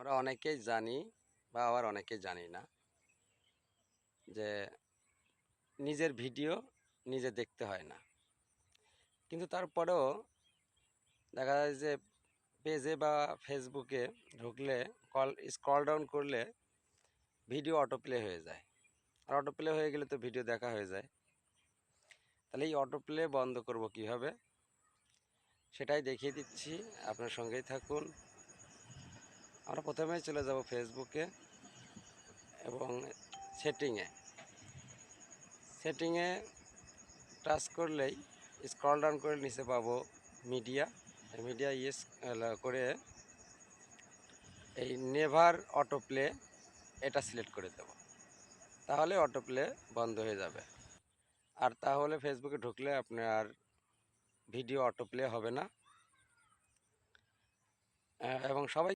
আমরা অনেকেই জানি বা আবার অনেকেই জানি না যে নিজের ভিডিও নিজে দেখতে হয় না, কিন্তু তারপরেও দেখা যায় যে পেজে বা ফেসবুকে ঢুকলে স্ক্রল ডাউন করলে ভিডিও অটোপ্লে হয়ে যায়। আর অটোপ্লে হয়ে গেলে তো ভিডিও দেখা হয়ে যায়। তাহলে এই অটোপ্লে বন্ধ করব কিভাবে সেটাই দেখিয়ে দিচ্ছি, আপনার সঙ্গেই থাকুন। আমরা প্রথমেই চলে যাব ফেসবুকে এবং সেটিংয়ে সেটিংয়ে টাচ করলেই স্ক্রল ডাউন করে নিচে পাবো মিডিয়া। মিডিয়া ইয়েস করে এই নেভার অটোপ্লে এটা সিলেক্ট করে দেব, তাহলে অটোপ্লে বন্ধ হয়ে যাবে। আর তাহলে ফেসবুকে ঢুকলে আপনার ভিডিও অটোপ্লে হবে না। এবং সবাই